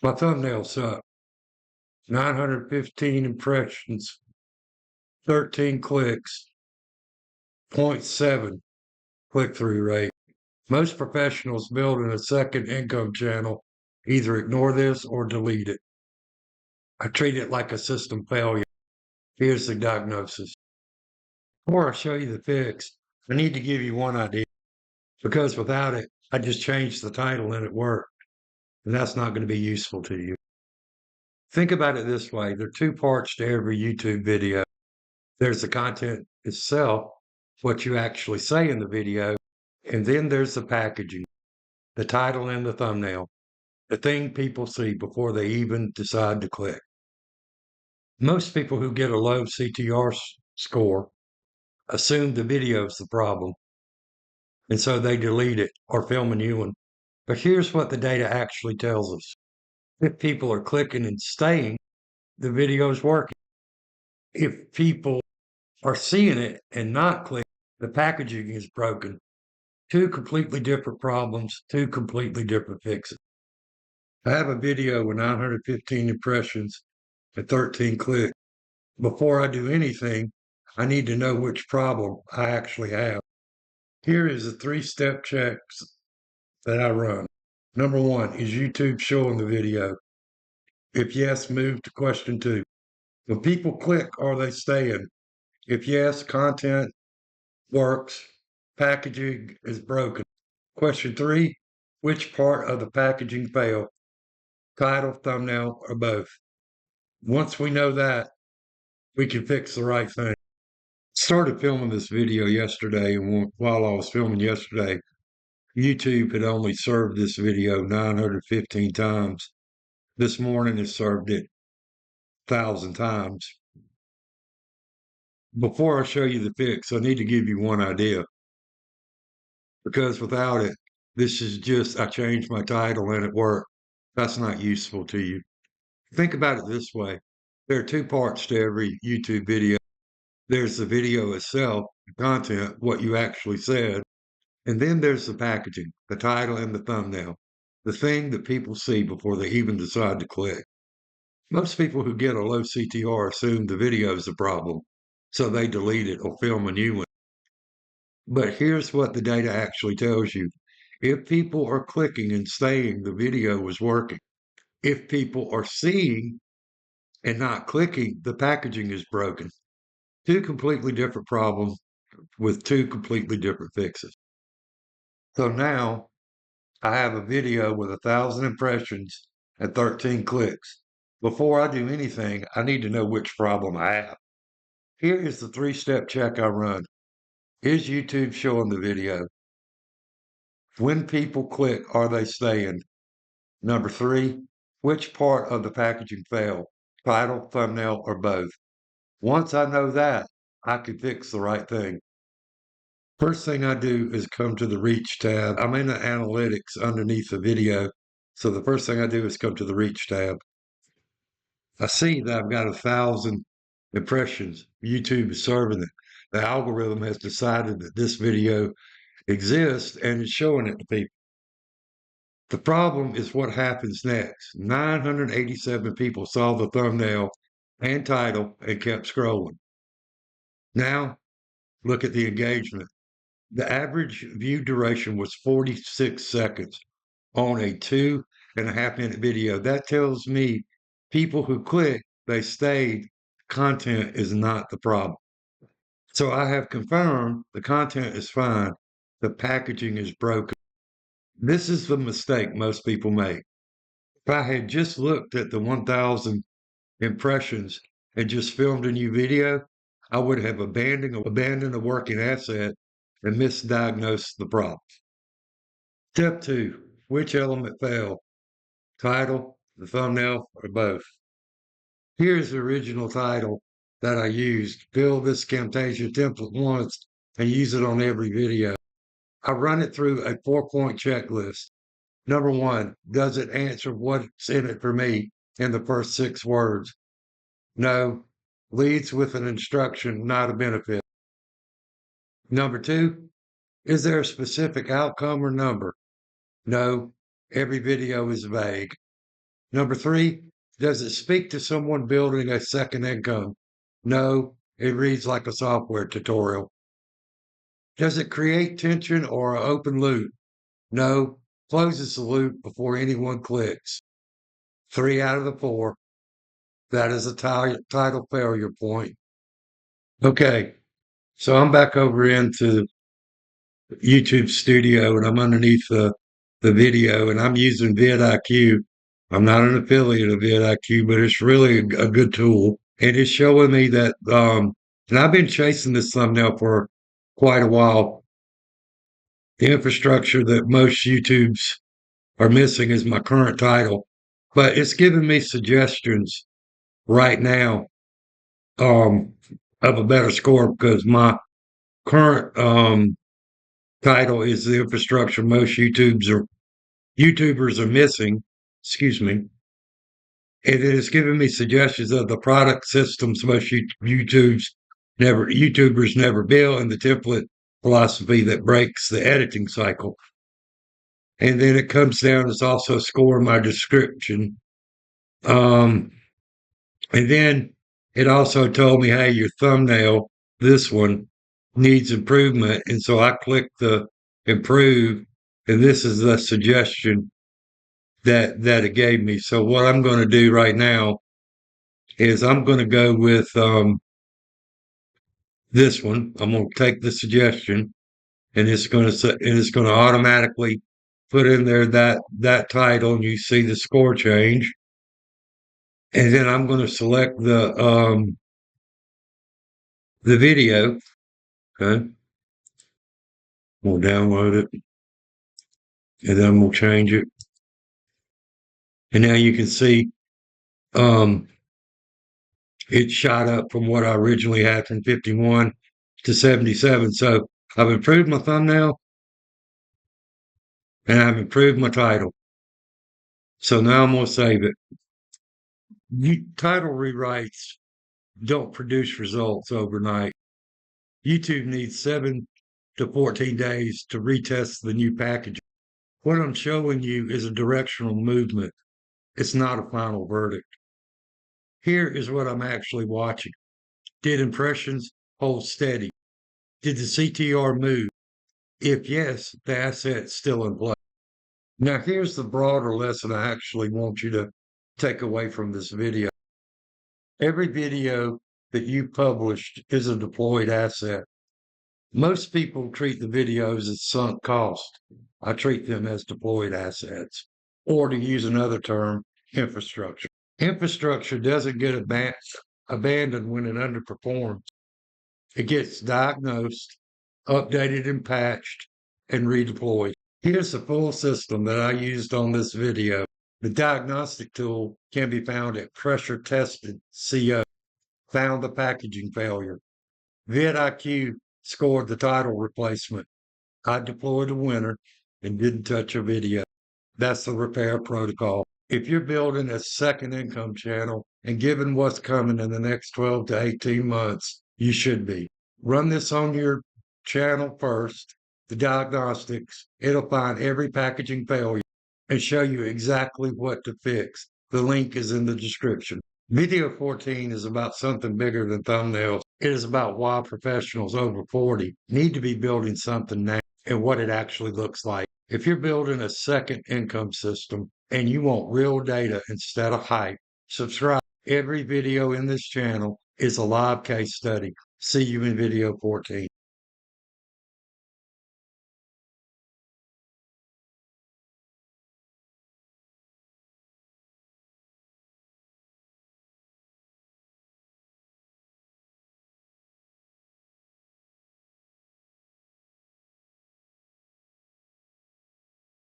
My thumbnails up. 915 impressions, 13 clicks, 0.7 click-through rate. Most professionals building a second income channel either ignore this or delete it. I treat it like a system failure. Here's the diagnosis. Before I show you the fix, I need to give you one idea, because without it, I just changed the title and it worked, and that's not going to be useful to you. Think about it this way. There are two parts to every YouTube video. There's the content itself, what you actually say in the video, and then there's the packaging, the title and the thumbnail, the thing people see before they even decide to click. Most people who get a low CTR score assume the video is the problem, and so they delete it or film a new one. But here's what the data actually tells us. If people are clicking and staying, the video is working. If people are seeing it and not clicking, the packaging is broken. Two completely different problems, two completely different fixes. I have a video with 915 impressions and 13 clicks. Before I do anything, I need to know which problem I actually have. Here is the 3-step checks that I run. Number 1, is YouTube showing the video? If yes, move to question 2. When people click, are they staying? If yes, content works, packaging is broken. Question 3, which part of the packaging failed? Title, thumbnail, or both? Once we know that, we can fix the right thing. Started filming this video yesterday, and while I was filming yesterday, YouTube had only served this video 915 times. This morning it served it 1,000 times. Before I show you the fix, I need to give you one idea, because without it, this is just, I changed my title and it worked. That's not useful to you. Think about it this way. There are two parts to every YouTube video. There's the video itself, the content, what you actually said, and then there's the packaging, the title and the thumbnail, the thing that people see before they even decide to click. Most people who get a low CTR assume the video is the problem, so they delete it or film a new one. But here's what the data actually tells you. If people are clicking and staying, the video is working. If people are seeing and not clicking, the packaging is broken. Two completely different problems with two completely different fixes. So now I have a video with 1,000 impressions and 13 clicks. Before I do anything, I need to know which problem I have. Here is the 3-step check I run. Is YouTube showing the video? When people click, are they staying? Number 3, which part of the packaging failed? Title, thumbnail, or both? Once I know that, I can fix the right thing. First thing I do is come to the Reach tab. I'm in the analytics underneath the video. So the first thing I do is come to the Reach tab. I see that I've got 1,000 impressions. YouTube is serving it. The algorithm has decided that this video exists and is showing it to people. The problem is what happens next. 987 people saw the thumbnail and title and kept scrolling. Now, look at the engagement. The average view duration was 46 seconds on a 2.5-minute video. That tells me people who click, they stayed, content is not the problem. So I have confirmed the content is fine, the packaging is broken. This is the mistake most people make. If I had just looked at the 1,000 impressions and just filmed a new video, I would have abandoned a working asset and misdiagnosed the problem. Step 2, which element failed? Title, the thumbnail, or both? Here's the original title that I used. Build this Camtasia template once and use it on every video. I run it through a 4-point checklist. Number 1, does it answer what's in it for me in the first 6 words? No. Leads with an instruction, not a benefit. Number 2, is there a specific outcome or number? No. Every video is vague. Number three, does it speak to someone building a second income? No, it reads like a software tutorial. Does it create tension or an open loop? No, closes the loop before anyone clicks. 3 out of the 4. That is a title failure point. Okay, so I'm back over into YouTube Studio and I'm underneath the video and I'm using vidIQ. I'm not an affiliate of vidIQ, but it's really a good tool. And it's showing me that, and I've been chasing this thumbnail for quite a while. The infrastructure that most YouTubes are missing is my current title, but it's giving me suggestions right now of a better score because my current title is the infrastructure most YouTubers are missing. Excuse me. And it is giving me suggestions of the product systems most YouTubers never build and the template philosophy that breaks the editing cycle. And then it comes down, it's also a score in my description. And then it also told me, hey, your thumbnail, this one, needs improvement. And so I clicked the improve, and this is the suggestion that it gave me. So what I'm going to do right now is I'm going to go with this one. I'm going to take the suggestion, and it's going to automatically put in there that title, and you see the score change. And then I'm going to select the video. Okay, we'll download it, and then we'll change it. And now you can see it shot up from what I originally had from 51 to 77. So I've improved my thumbnail and I've improved my title. So now I'm going to save it. Title rewrites don't produce results overnight. YouTube needs 7 to 14 days to retest the new package. What I'm showing you is a directional movement. It's not a final verdict. Here is what I'm actually watching. Did impressions hold steady? Did the CTR move? If yes, the asset's still in play. Now, here's the broader lesson I actually want you to take away from this video. Every video that you published is a deployed asset. Most people treat the videos as sunk cost. I treat them as deployed assets, or to use another term, infrastructure. Infrastructure doesn't get abandoned when it underperforms. It gets diagnosed, updated and patched, and redeployed. Here's the full system that I used on this video. The diagnostic tool can be found at Pressure Tested CO. Found the packaging failure. vidIQ scored the title replacement. I deployed a winner and didn't touch a video. That's the repair protocol. If you're building a second income channel and given what's coming in the next 12 to 18 months, you should be. Run this on your channel first, the diagnostics. It'll find every packaging failure and show you exactly what to fix. The link is in the description. Video 14 is about something bigger than thumbnails. It is about why professionals over 40 need to be building something now and what it actually looks like. If you're building a second income system and you want real data instead of hype, subscribe. Every video in this channel is a live case study. See you in video 14.